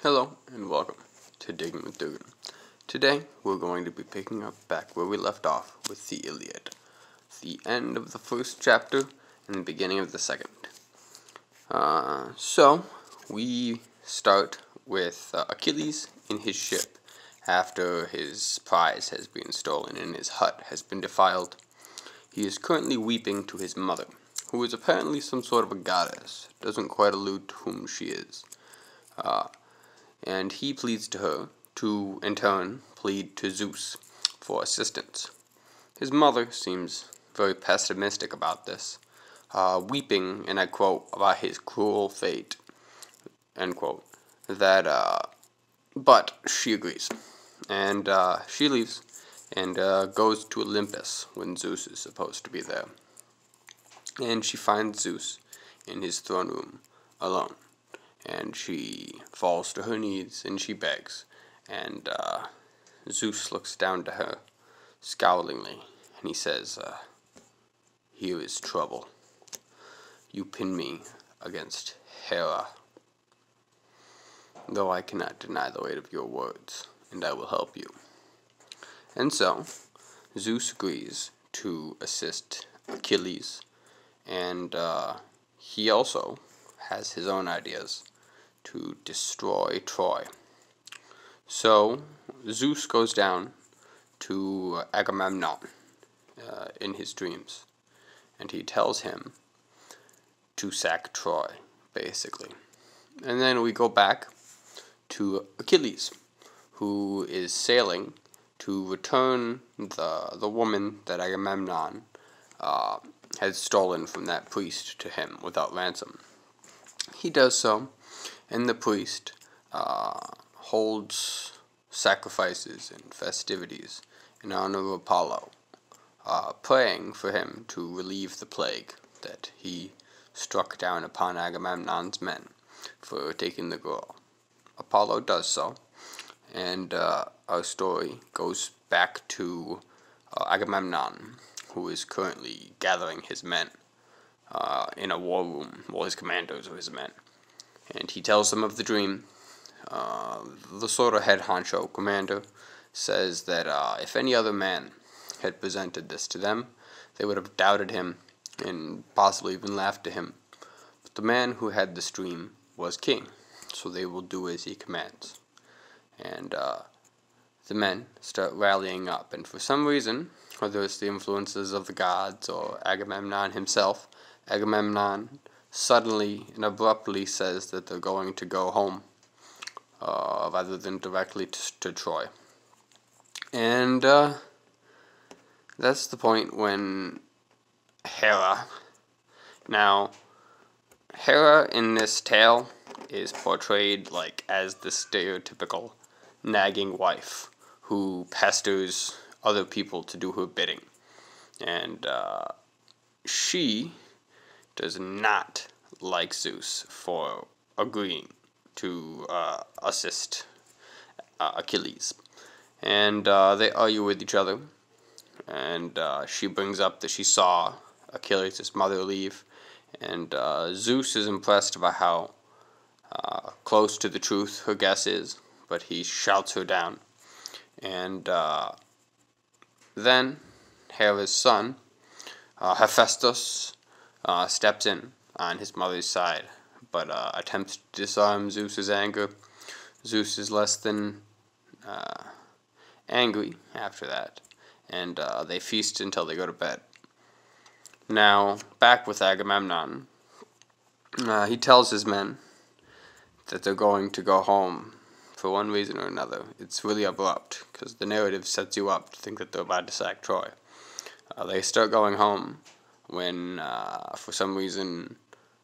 Hello and welcome to Digging with Dugan. Today we're going to be picking up back where we left off with the Illiad, the end of the first chapter and the beginning of the second. So we start with Achilles in his ship after his prize has been stolen and his hut has been defiled. He is currently weeping to his mother, who is apparently some sort of a goddess. Doesn't quite allude to whom she is. And he pleads to her to, in turn, plead to Zeus for assistance. His mother seems very pessimistic about this, weeping, and I quote, about his cruel fate, end quote, but she agrees, and she leaves and goes to Olympus when Zeus is supposed to be there. And she finds Zeus in his throne room alone. And she falls to her knees and she begs. And Zeus looks down to her scowlingly and he says, "Here is trouble. You pin me against Hera, though I cannot deny the weight of your words, and I will help you." And so Zeus agrees to assist Achilles, and he also has his own ideas to destroy Troy. So Zeus goes down to Agamemnon in his dreams, and he tells him to sack Troy, basically. And then we go back to Achilles, who is sailing to return the woman that Agamemnon had stolen from that priest to him without ransom. He does so, and the priest holds sacrifices and festivities in honor of Apollo, praying for him to relieve the plague that he struck down upon Agamemnon's men for taking the girl. Apollo does so, and our story goes back to Agamemnon, who is currently gathering his men in a war room, his commanders or his men. And he tells them of the dream. The sort of head honcho commander says that if any other man had presented this to them, they would have doubted him and possibly even laughed at him. But the man who had this dream was king, so they will do as he commands. And the men start rallying up, and for some reason, whether it's the influences of the gods or Agamemnon himself, Agamemnon suddenly and abruptly says that they're going to go home, rather than directly to Troy. And that's the point when Hera. Now, Hera in this tale is portrayed like as the stereotypical nagging wife who pesters other people to do her bidding. And she does not like Zeus for agreeing to assist Achilles. And they argue with each other. And she brings up that she saw Achilles' mother leave. And Zeus is impressed by how close to the truth her guess is, but he shouts her down. And then Hera's son, Hephaestus, steps in on his mother's side, but attempts to disarm Zeus's anger. Zeus is less than angry after that, and they feast until they go to bed. Now, back with Agamemnon, he tells his men that they're going to go home for one reason or another. It's really abrupt, because the narrative sets you up to think that they're about to sack Troy. They start going home when, for some reason,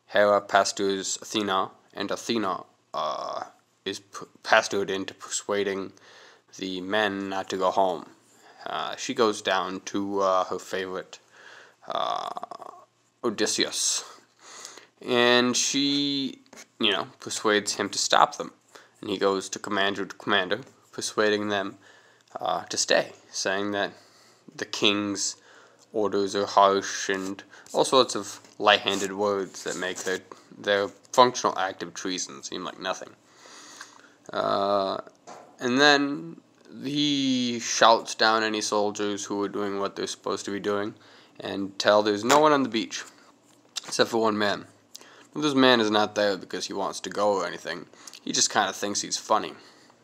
Hera pesters Athena, and Athena is pestered into persuading the men not to go home. She goes down to her favorite, Odysseus, and she, persuades him to stop them. And he goes to commander, persuading them to stay, saying that the king's orders are harsh, and all sorts of light-handed words that make their functional act of treason seem like nothing. And then he shouts down any soldiers who are doing what they're supposed to be doing and tell there's no one on the beach except for one man. This man is not there because he wants to go or anything. He just kind of thinks he's funny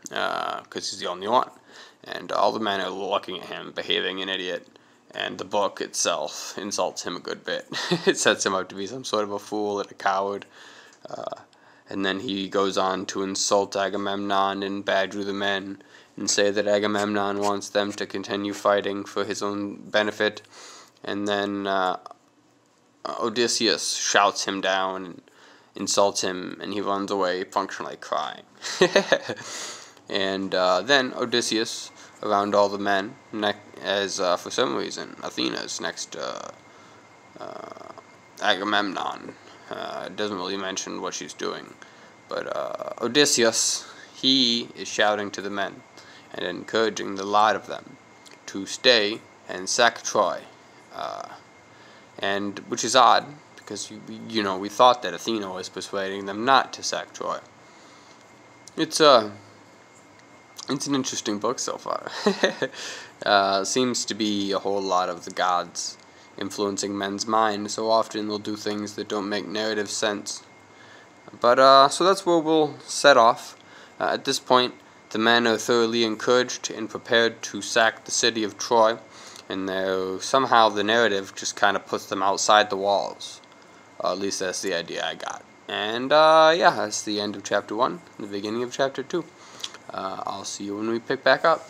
because he's the only one. And all the men are looking at him, behaving an idiot. And the book itself insults him a good bit. It sets him up to be some sort of a fool and a coward. And then he goes on to insult Agamemnon and badger the men and say that Agamemnon wants them to continue fighting for his own benefit. And then Odysseus shouts him down and insults him, and he runs away, functionally crying. And then Odysseus, around all the men, as for some reason Athena's next to Agamemnon. It doesn't really mention what she's doing, but Odysseus, he is shouting to the men and encouraging the lot of them to stay and sack Troy, and which is odd because we thought that Athena was persuading them not to sack Troy. It's an interesting book so far. Seems to be a whole lot of the gods influencing men's mind. So often they'll do things that don't make narrative sense. But so that's where we'll set off. At this point, the men are thoroughly encouraged and prepared to sack the city of Troy, and somehow the narrative just kind of puts them outside the walls. At least that's the idea I got. And yeah, that's the end of chapter 1, the beginning of chapter 2. I'll see you when we pick back up.